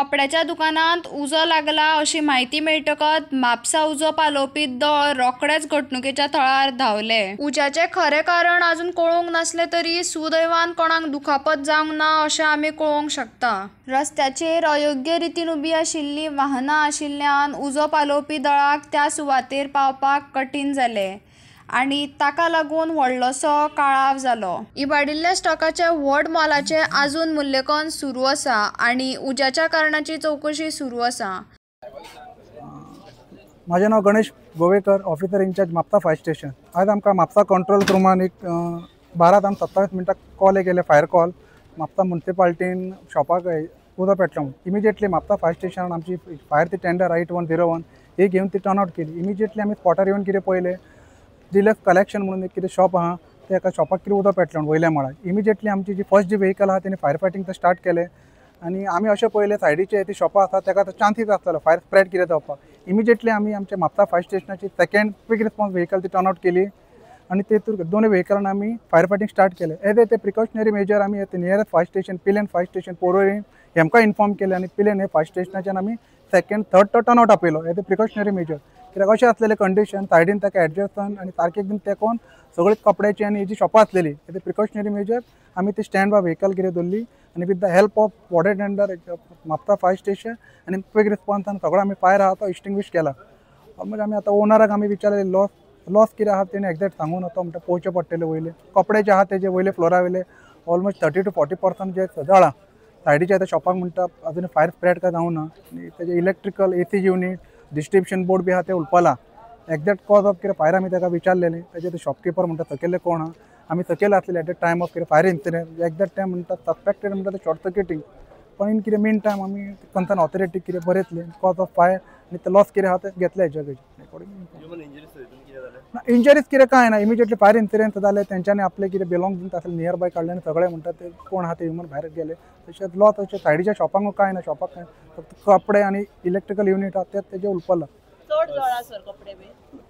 कपड्याच्या दुकानात उजो लागला अशी माहिती मेळटकच म्हापसा उजो पालोवपी दळ रोखडेच घडणुकेच्या थळार धावले। उज्याचे खरे कारण अजून कळूंक नसले तरी सुदैवान कोणाक दुखापत जावंक ना अशें आमी कळोवंक शकता। रस्त्याचेर अयोग्य रितीन उबी आशिल्ली वाहनां आशिल्ल्यान उजो पालोवपी दळाक त्या सुवातेर पावपाक कठीण जालें आणि ताका लागून व्हडलोसो काळाव जालो। इबाडिल्ल्या स्टॉकाचे व्हड मोलाचे अजून मूल्यांकन सुरू आसा आणि उज्याच्या कारणाची चौकशी सुरू आसा। माझे नाव Ganesh Govekar, officer incharge Mapusa fire station. आज आमकां म्हापसा कंट्रोल रूमान एक 12:27 कॉल केले, फायर कॉल। म्हापसा म्युनिसिपालिटीन शॉपाक उदो पेटलो। इमिजिएटली म्हापसा फायर स्टेशन आमची फायर ती टेंडर 8101 ही घेवन ती टर्न आउट केली। इमिजिएटली आमी स्पॉटार येवन कितें पळयलें, डिलक्स कलेक्शन म्हणून एक कितें शॉप आहा, ते एका शॉपाक कितें उदो पेटलो वयल्या माळार। इमिजिएटली आमची जी फर्स्ट जी व्हेकल आहा तेणी फायर फायटींग ते स्टार्ट केलें आणि आमी अशें पळयलें सायडीचे ती शॉपां आसा तेका चान्सीस आसतलो फायर स्प्रेड कितें जावपाक। इमिजिएटली आमी आमच्या म्हापसा फायर स्टेशनाची सेकंड क्विक रिस्पॉन्स व्हेकल ती टर्न आउट केली आणि तेतून दोन व्हेकलांना आमी फायर फायटींग स्टार्ट केलें। एज ए ते प्रिकॉशनरी मेजर आमी nearest fire station Pilerne fire station Porvorim हेमकां इन्फॉर्म केलें आणि पिलेन हे फायर स्टेशनाच्यान आमी सेकंड थर्ड तो टर्न आउट आपयलो एज ए प्रिकॉशनरी मेजर। कित्याक अशें आसलेलें कंडिशन सायडीन ताका एडजस्टन आणि सारकें एकदम तेकोन सगळीं कपड्याची आणि जी शॉपां आसलेली एज ए प्रिकॉशनरी मेजर आमी ती स्टँड बाय व्हेकल कितें दवरली आणि with the help of water tender Mapusa fire station आणि क्विक रिस्पॉन्सान सगळो आमी फायर आहा तो एक्सटिंग्विश केला। ऑलमोस्ट आमी आतां ओनराक आमी विचारलें लॉस कितें आहा तेणें एक्झॅक्ट सांगून तो म्हणटा पळोवचें पडटलें। वयले कपडे जे आहा तेजे वयले फ्लोरा वयले ऑलमोस्ट 30 to 40% जे जळ्ळां। सायडीच्या त्या शॉपाक म्हणटा अजून फायर स्प्रेड काय जावं ना आनी तेजे electrical AC unit distribution board बी आहा ते उलपला। एक्झॅक्ट कॉज ऑफ कितें फायर आमी ताका विचारलेलें तेजे ते शॉपकीपर म्हणटा सकयले कोण आहा, आमी सकयल आसलेले एट द टायम ऑफ कितें फायर इन्सिडेंट एक्झॅक्ट टायम म्हणटा सस्पेक्टेड म्हणटा ते शॉर्ट सर्किटींग। पण इन कितें मेन टायम आमी कन्सर्न ऑथॉरिटीक कितें बरयतले कॉज ऑफ फायर आनी ते लॉस कितें आहा ते घेतले हेजे इंजरीज कितें काय ना। इमिजिएटली फायर इन्सिडेंट जालें तेंच्यांनी आपले कितें बिलोंगिंग्स आसले नियर बाय काडले आनी सगळे म्हणटा ते कोण आहा ते ह्युमन भायर गेले। तशेंच लॉस अशें सायडीच्या शॉपांक काय ना, शॉपाक काय फक्त कपडे आणि इलेक्ट्रिकल युनिट आहा तेजे उलपला।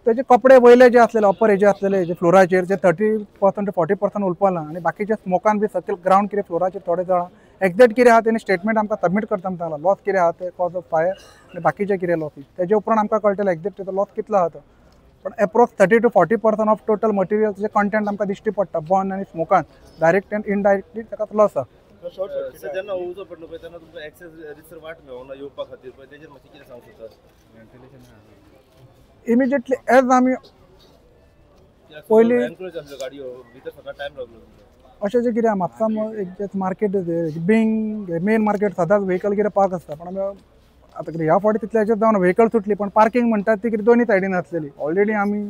तेजे कपडे वयले जे आसलेले अपर हेजे आसलेले जे फ्लोराचेर जे 30% to 40% उलपला आणि बाकीचे स्मोकान बी सकयल ग्राउंड कितें फ्लोराचेर थोडे जळा। एक्झॅक्ट कितें आहा तेणी स्टेटमेंट आमकां सबमीट करता म्हणटा लॉस कितें आहा ते कॉज ऑफ फायर आनी बाकीचे कितें लॉसीस तेजे उपरांत आमकां कळटलें एक्झॅक्ट तेजो लॉस कितलो आहा तो। पण approx 30 to 40% of total materials J content आमकां दिश्टी पडटा बर्न आनी स्मोकान डायरेक्ट एंड इनडायरेक्टली ताका लॉस आहा। जेन्ना उजो पडलो पळय तेन्ना तुमकां एक्सेस रिसर वाट मेळोना येवपा खातीर पळय तेजेर मातशें कितें सांगूं शकता? इमिजिएटली एज आमी पयली गाडयो भितर सगळो टायम लागलो अशें जे कितें म्हापसा एक मार्केट बिंग मेन मार्केट सदांच व्हेकल कितें पार्क आसता। पण आमी आतां कितें ह्या फावटी तितले हेजेर जावन व्हेकल सुटली पण पार्किंग म्हणटात ती कितें दोन्ही सायडीन आसलेली। ऑलरेडी आमी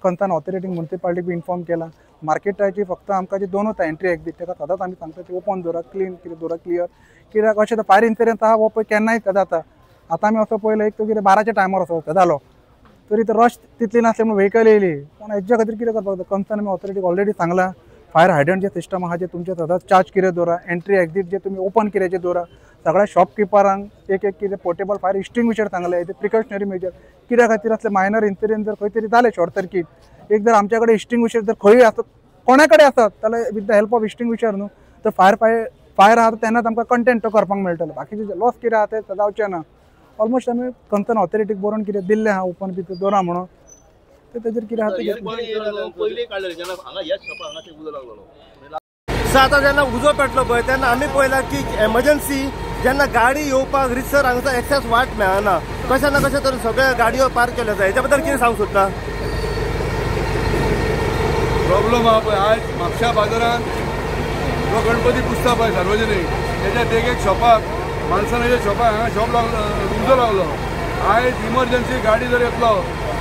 कन्सर्न ऑथॉरिटीक म्युनिसिपालिटीक बी इन्फॉर्म केला। मार्केटाची फक्त आमकां जी दोनूच एंट्री एक्झिट ताका सदांच आमी सांगता ती ओपन दवरा, क्लीन कितें दवरा, क्लियर। कित्याक अशें फायर इन्सिडेंट आहा हो पळय केन्नाय जाता। आतां आमी असो पळयलो एक तो कितें 12च्या टायमार असो जालो तरी तो रश तितली नासले म्हणून व्हेकल येयली। पण हेच्या खातीर कितें करपाक जाय कन्सर्न आमी ऑथॉरिटीक ऑलरेडी सांगला फायर हायड्रंट जे सिस्टम आहा जे तुमचे सदांच चार्ज कितें दवरा, एंट्री एक्झिट जे तुमी ओपन कितें दवरा। सगळ्या शॉपकिपरांक एक कितें पोर्टेबल फायर एक्सटिंग्विशर सांगले एज ए प्रिकॉशनरी मेजर। कित्या खातीर असले मायनर इन्सिडेंट जर खंय तरी जाले शॉर्ट सर्किट एक जर आमच्या कडेन एक्सटिंग्विशर जर खंय आसत कोणा कडेन आसत जाल्यार with the help of extinguisher न्हू तर फायर आहा तेन्नाच आमकां कंटेंट तो करपाक मेळटलो। बाकीचे जे लॉस कितें आहा ते जावचें ना। ऑलमोस्ट आमी कन्सर्न ऑथॉरिटीक बरोवन कितें दिल्लें आहा ओपन बी दवरा म्हणून ते तेजेर कितें आहा सो आतां जेन्ना उजो पेटलो पळय तेन्ना आमी पळयलां की एमर्जन्सी जेन्ना गाडी येवपाक रिसर हांगासर एक्सेस वाट मेळना कशें ना कशें तरी सगळे गाडयो पार्क केल्यो जाय। हेच्या बद्दल कितें सांगूंक सोदता? प्रॉब्लम आहा पळय आयज म्हापशा बाजारांत जो गणपती पुजता पळय सार्वजनीक तेच्या एक शॉपाक माणसांच्या शॉपाक हांगा शॉप उजो लागलो। आयज इमर्जन्सी गाडी जर येतलो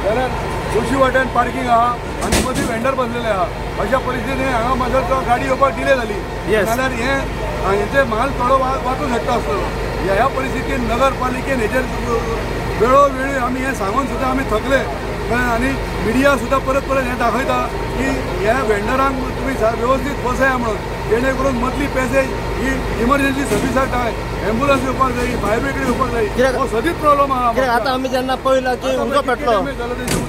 जाल्यार दोशी वाट्यान पार्किंग आहा आनी मदीं वेंडर बसलेले आहा। अशा परिस्थितीन हांगा माजर तो गाडी येवपाक डिले जाली जाल्यार हेचे म्हाल थोडो वाचूंक शकता आसतलो। ह्या परिस्थितीन नगरपालिकेन हेचेर वेळोवेळी आमी हें सांगून सुद्दां आमी थकले आनी मिडिया सुद्दां परत परत हें दाखयता की ह्या वेंडरांक तुमी वेवस्थीत बसया म्हणून जेणे करून मदली पॅसेज ही इमर्जन्सी सर्विसाक जाय, एम्बुलन्स येवपाक जाय, फायर ब्रिगेड येवपाक जाय। हो सदीच प्रॉब्लम आहा। आतां आमी जेन्ना पळयलां की उजो पेटलो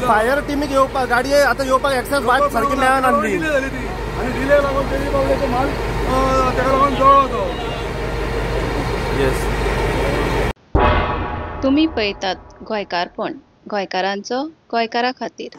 फायर टिमीक येवपाक गाडये आतां येवपाक एक्सेस वाट सारकी मेळना डिले जाली ती आनी डिले लागून तेजी पावले तो माल ताका लागून जळ्ळो तो। येस तुम्ही पळयतात गोंयकारपण, गोंयकारांचो गोंयकारा खातीर.